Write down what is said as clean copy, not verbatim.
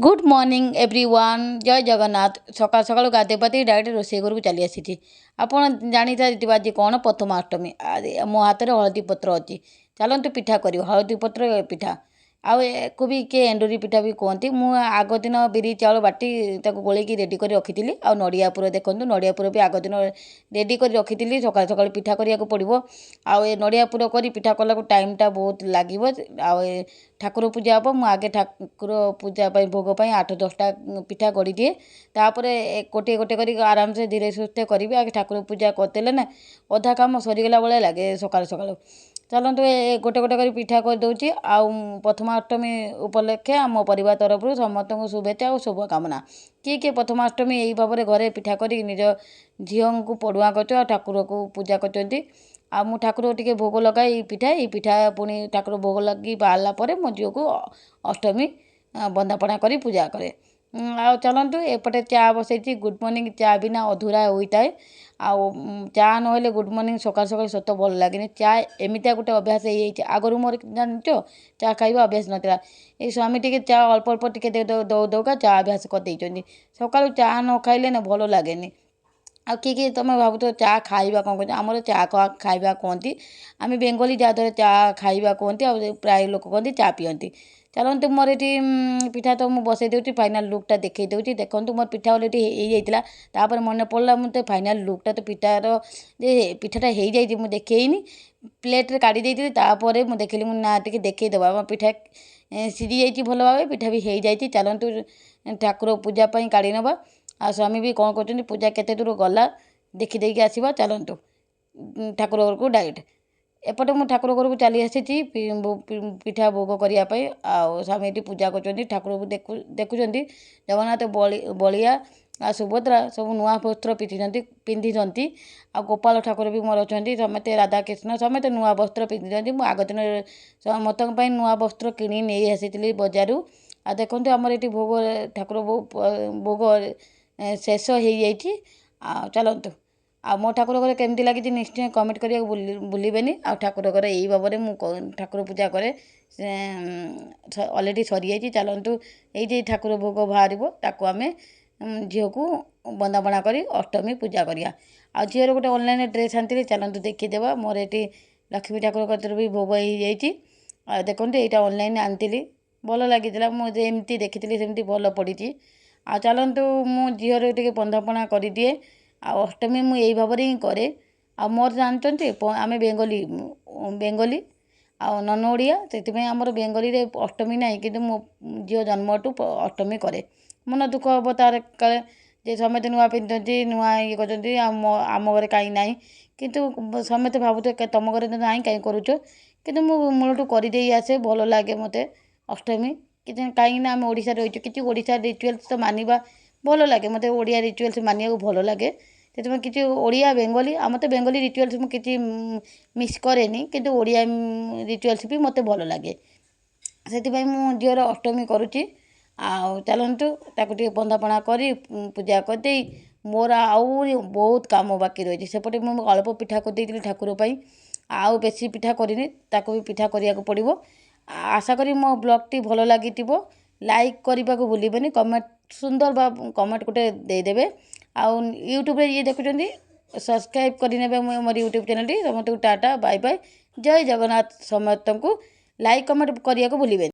Good morning everyone जय जगन्नाथ सकाल सकाल गाधे पाधे डायरेक्ट रोषे घर को चली आसी आपड़ जानी था आज कौन प्रथमाष्टमी मो हाथ में हलदी पत्र अच्छी चलतु पिठा कर हलदी पत्र पिठा को भी किए एंडुरी पिठा भी कहती मुझ आग दिन बिरी चाउल बाटी गोलैकी रेडी कर रखी आ नड़िया पुर देखूँ नड़िया पुर भी आग दिन रेडी कर रखी सकाल सकाल पिठा करिया पड़ो आउ नड़िया पुर कर पिठा कला टाइमटा बहुत लगे ठाकुर पूजा हम मुझे आगे ठाकुर पूजा भोग 8-10टा पिठा गढ़ी दिए तापर गोटे गोटे कर आराम से धीरे सुस्थे करी आगे ठाकुर पूजा करदेले ना अधा काम सरीगला भाया लगे सकाल सकाल चलतु गोटे गोटे कर पिठा कर दूची प्रथमाष्टमी उपलक्षे आम परिवार तरफ समस्त शुभेच्छा और शुभकामना किए किए प्रथमाष्टमी यही भाव में घरे पिठा कर निज झील को पड़ुआ कर ठाकुर को पूजा कर ठाकुर टे भोग लगाए ये पिठा पुणी ठाकुर भोग लगी बाहरला मो झील को अष्टमी बंदापना कर पूजा करे चलतु एपटे चा बसई गुड मॉर्निंग चा बिना अधूरा होता है चा ना गुड मॉर्निंग सकाल सकाल सत भल लगे चा एमती गोटे अभ्यास हो आगु मोर जान चा खाଇବା अभ्यास नाला ये स्वामी टे चा अल्प अल्प टे दौ दौका चा अभ्यास कर सका चा न खाइले ना भल लगे आ किए तुम भावुथ चा खाइबा कौन कहते आमर चा खाइबा कहती आम बेंगली जहाँद्वारा चा खाइबा कहती प्राय लोक कहते चा पीती चलते मोर ये पिठा तो मुझे बसई दूसरी फाइनाल लुकटा देखई दूसरी देखो मोर पिठा अलरेडी होता मन पड़ा मुझे फाइनाल लुकटा तो पिठार पिठाटा हो जाए मुझे देखनी प्लेट्रे काढ़ी मुझे देखली ना टे देखईदेवा पिठा सीझी जाइए भल भाव पिठा भी हो जाए चलतु ठाकुर पूजापाई काढ़ी नवा आ स्वामी भी कौन कर पूजा केते दूर गला देखी आसवा चलतु ठाकुर घर को डायरेक्ट एपटे मु ठाकुर घर को चली आसी पिठा भोग करने स्वामी ये पूजा कर ठाकुर को देखुं जगन्नाथ बलिया सुभद्रा सब नुआ वस्त्र पिंधि आ गोपाल ठाकुर भी मोर अच्छा समस्ते राधाकृष्ण समस्ते नुआ वस्त्र पिंधि मुझे आग दिन समस्त नुआ वस्त्र किणी नहीं आसी बजार आ देखो आमर ये भोग ठाकुर भोग शेष हो जाइए चलतु आ मो ठाकुर घर केमती लगी निश्चय कमेंट करिया भूलें आ ठाकुर घर यही भाव में मुझे ठाकुर पूजा करे अलरेडी सरी जाइए चलतु ये ठाकुर भोग बाहर आम झील को बंदापना कर अष्टमी पूजा करिया आ झीर गोटे ऑनलाइन ड्रेस आनी चलतु देखीदेवा मोर ये लक्ष्मी ठाकुर कतर भी भोग हो जाइए देखो यहाँ ऑनलाइन आनी भल लगी मुझे एमती देखी सेमती भल पड़ी आ चलतु मु झीर टे बंदापना कर दिए अष्टमी मुझे यही भाव ही कै आ मोर जानते आम बेंगली आ नन ओडिया से आमर बेंगली रे अष्टमी ना कि मो झील जन्म टू अष्टमी कै मन दुख हम तार काले जे समस्त नुआ पिंधि नुआ ये कर आम घर कहीं ना कितु समस्त भावुथ तुम घर ना कहीं करुच कि मूलटू कर आसे भल लगे मत अष्टमी कि कहीं आम ओडिशा रही कि ओडिशा रिचुअल्स तो मानिबा भल लगे मत ओडिया रिचुअल्स मानिया भल लगे से किसी ओडिया बेंगली आम तो बेंगली रिचुअल्स मुझे मिस कैनि कि ओडिया रिचुअल्स भी मत भल लगे से झीर अष्टमी करुच्ची चलतु ताकू बंदापना कर पूजा करदे मोर आउ बहुत काम बाकी रही सेपटे मुझे अल्प पिठा कर ठाकुर आउ बेसी पिठा करनी ताकू भी पिठा करिया पड़ो आशा करी मो ब्लॉग टी भल लगी लाइक करने को भूलें कमेंट सुंदर बा कमेंट गोटे देदेवे आउ यूट्यूब ये देखुं सब्सक्राइब करने मोर यूट्यूब चैनल समस्त टाटा बाय बाय जय जगन्नाथ समस्त को लाइक कमेंट करने को भूलें।